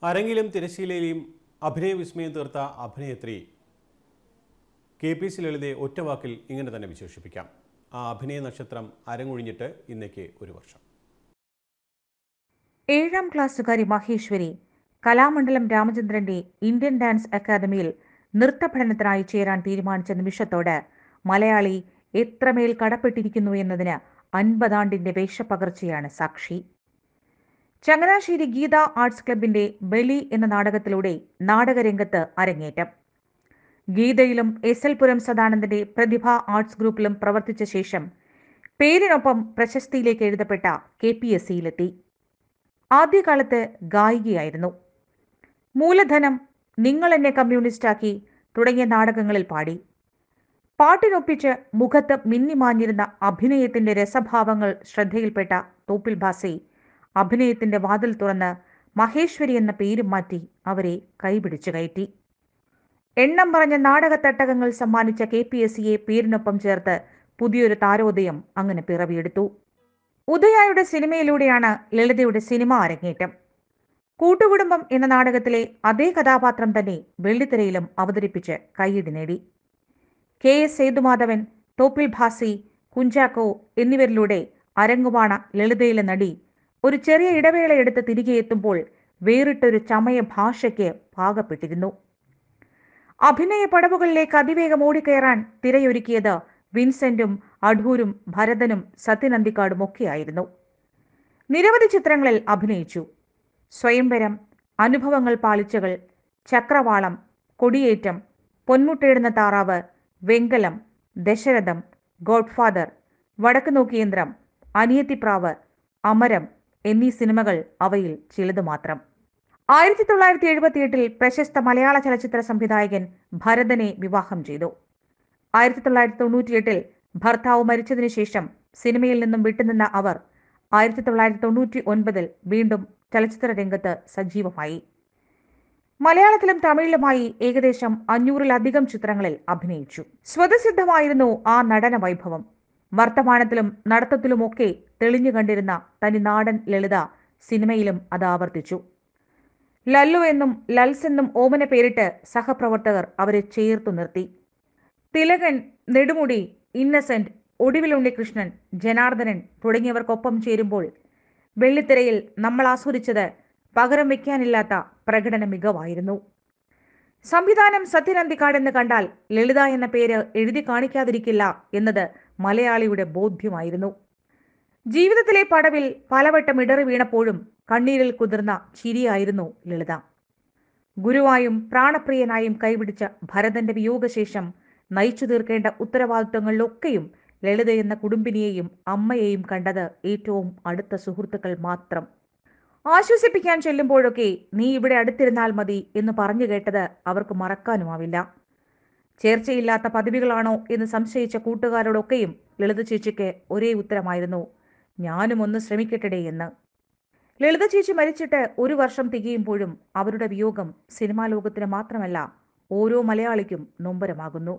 അരങ്ങിലും തിരശ്ശീലയിലും അഭിനയ വിസ്മയം തീർത്ത അഭിനേത്രി കെ.പി.സി. ലളിതയെ ഒറ്റവാക്കിൽ ഇങ്ങനെ തന്നെ വിശേഷിപ്പിക്കാം. ആ അഭിനയ നക്ഷത്രം അരങ്ങൊഴിഞ്ഞിട്ട് ഇന്നേക്ക് ഒരു വർഷം. 7ാം ക്ലാസ്സുകാരി മഹേശ്വരി കലാമണ്ഡലം രാമചന്ദ്രന്റെ ഇന്ത്യൻ ഡാൻസ് അക്കാദമിയിൽ നൃത്തപഠനത്തിനായി ചേരാൻ തീരുമാനിച്ച നിമിഷത്തോട് മലയാളി എത്രമേൽ കടപ്പെട്ടിരിക്കുന്നു എന്നതിന് 50 ആണ്ടിന്റെ വേഷപ്പകർച്ചയാണ് സാക്ഷി. ചങ്ങനാശ്ശേരി ഗീത ആർട്സ് ക്ലബിന്റെ ബലി എന്ന നാടകത്തിലൂടെ നാടകരംഗത്ത് അരങ്ങേറ്റം. ഗീതയിലും എസ്.എൽ. പുരം സദാനന്ദന്റെ പ്രതിഭ ആർട്സ് ഗ്രൂപ്പിലും പ്രവർത്തിച്ച ശേഷം പേരിനൊപ്പം പ്രശസ്തിയിലേക്ക് എഴുതപ്പെട്ട കെ.പി.എസ്.സിയിലെത്തി. ആദ്യകാലത്ത് ഗായികയായിരുന്നു. മൂലധനം, നിങ്ങൾ എന്നെ കമ്മ്യൂണിസ്റ്റാക്കി തുടങ്ങിയ നാടകങ്ങളിൽ പാടി. പാട്ടിനൊപ്പിച്ച് മുഖത്ത് മിന്നിമാഞ്ഞിരുന്ന അഭിനയത്തിന്റെ രസഭാവങ്ങൾ ശ്രദ്ധയിൽപ്പെട്ട തോപ്പിൽ ഭാസി അഭിനയത്തിന്റെ വാതിൽ തുറന്ന് മഹേശ്വരി എന്ന പേരും മാറ്റി അവരെ കൈപിടിച്ചു കയറ്റി. എണ്ണം പറഞ്ഞ നാടകത്തട്ടകങ്ങൾ സമ്മാനിച്ച കെ.പി.എസ്.സിയെ പേരിനൊപ്പം ചേർത്ത് പുതിയൊരു താരോദയം അങ്ങനെ പിറവിയെടുത്തു. ഉദയയുടെ സിനിമയിലൂടെയാണ് ലളിതയുടെ സിനിമ അരങ്ങേറ്റം. കൂട്ടുകുടുംബം എന്ന നാടകത്തിലെ അതേ കഥാപാത്രം തന്നെ വെള്ളിത്തിരയിലും അവതരിപ്പിച്ച് കയ്യടി നേടി. കെ.എസ്. സേതുമാധവൻ, തോപ്പിൽ ഭാസി, കുഞ്ചാക്കോ എന്നിവരിലൂടെ അരങ്ങുവാണ ലളിതയിലെ നടി ഒരു ചെറിയ ഇടവേള എടുത്ത് തിരികെ എത്തുമ്പോൾ വേറിട്ടൊരു ചമയ ഭാഷയ്ക്ക് പാകപ്പെട്ടിരുന്നു. അഭിനയ പടവുകളിലേക്ക് അതിവേഗം ഓടിക്കയറാൻ തിരയൊരുക്കിയത് വിൻസെന്റും അടൂരും ഭരതനും സത്യനന്ദിക്കാടും ഒക്കെയായിരുന്നു. നിരവധി ചിത്രങ്ങളിൽ അഭിനയിച്ചു. സ്വയംവരം, അനുഭവങ്ങൾ പാളിച്ചകൾ, ചക്രവാളം, കൊടിയേറ്റം, പൊന്മുട്ടയിടുന്ന താറാവ്, വെങ്കലം, ദശരഥം, ഗോഡ്ഫാദർ, വടക്ക് നോക്കിയന്ത്രം, അനിയത്തിപ്രാവ്, അമരം എന്നീ സിനിമകൾ അവയിൽ ചിലതു മാത്രം. 1978 പ്രശസ്ത മലയാള ചലച്ചിത്ര സംവിധായകൻ ഭരതനെ വിവാഹം ചെയ്തു. 1998 ഭർത്താവ് മരിച്ചതിനു ശേഷം സിനിമയിൽ നിന്നും വിട്ടുനിന്ന അവർ 1999 വീണ്ടും ചലച്ചിത്ര രംഗത്ത് സജീവമായി. മലയാളത്തിലും തമിഴിലുമായി ഏകദേശം 500-ലധികം ചിത്രങ്ങളിൽ അഭിനയിച്ചു. സ്വതസിദ്ധമായിരുന്നു ആ നടന വൈഭവം. വർത്തമാനത്തിലും നടത്തത്തിലുമൊക്കെ തെളിഞ്ഞു കണ്ടിരുന്ന തനി നാടൻ ലളിത സിനിമയിലും അത് ആവർത്തിച്ചു. ലല്ലു എന്നും ലൽസ് എന്നും ഓമന പേരിട്ട് സഹപ്രവർത്തകർ അവരെ ചേർത്തു നിർത്തി. തിലകൻ, നെടുമുടി, ഇന്നസെന്റ്, ഒടുവിൽ ഉണ്ണികൃഷ്ണൻ, ജനാർദ്ദനൻ തുടങ്ങിയവർക്കൊപ്പം ചേരുമ്പോൾ വെള്ളിത്തിരയിൽ നമ്മൾ ആസ്വദിച്ചത് പകരം വയ്ക്കാനില്ലാത്ത പ്രകടന മികവായിരുന്നു. സംവിധാനം സത്യനന്ദിക്കാട് എന്ന് കണ്ടാൽ ലളിത എന്ന പേര് എഴുതി കാണിക്കാതിരിക്കില്ല എന്നത് മലയാളിയുടെ ബോധ്യമായിരുന്നു. ജീവിതത്തിലെ പടവിൽ പലവട്ടം ഇടറി വീണപ്പോഴും കണ്ണീരിൽ കുതിർന്ന ചിരിയായിരുന്നു ലളിത. ഗുരുവായും പ്രാണപ്രിയനായും കൈപിടിച്ച ഭരതന്റെ വിയോഗശേഷം നയിച്ചു തീർക്കേണ്ട ഉത്തരവാദിത്വങ്ങളിലൊക്കെയും ലളിത എന്ന കുടുംബിനിയെയും അമ്മയെയും കണ്ടത് ഏറ്റവും അടുത്ത സുഹൃത്തുക്കൾ മാത്രം. ആശ്വസിപ്പിക്കാൻ ചെല്ലുമ്പോഴൊക്കെ നീ ഇവിടെ അടുത്തിരുന്നാൽ മതി എന്ന് പറഞ്ഞു കേട്ടത് അവർക്ക് മറക്കാനുമാവില്ല. ചേർച്ചയില്ലാത്ത പദവികളാണോ എന്ന് സംശയിച്ച കൂട്ടുകാരോടൊക്കെയും ലളിത ചേച്ചിക്ക് ഒരേ ഉത്തരമായിരുന്നു, ഞാനും ഒന്ന് ശ്രമിക്കട്ടെ എന്ന്. ലളിത ചേച്ചി മരിച്ചിട്ട് ഒരു വർഷം തികയുമ്പോഴും അവരുടെ വിയോഗം സിനിമാ ലോകത്തിന് മാത്രമല്ല ഓരോ മലയാളിക്കും നൊമ്പരമാകുന്നു.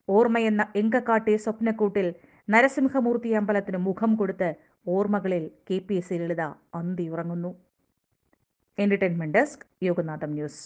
ഓർമ്മയെന്ന എങ്കക്കാട്ടെ സ്വപ്നക്കൂട്ടിൽ നരസിംഹമൂർത്തി അമ്പലത്തിന് മുഖം കൊടുത്ത് ഓർമ്മകളിൽ കെ.പി.എസ്.സി. ലളിത അന്തിയുറങ്ങുന്നു. എന്റർടൈൻമെന്റ് ഡെസ്ക്, യോഗനാഥം ന്യൂസ്.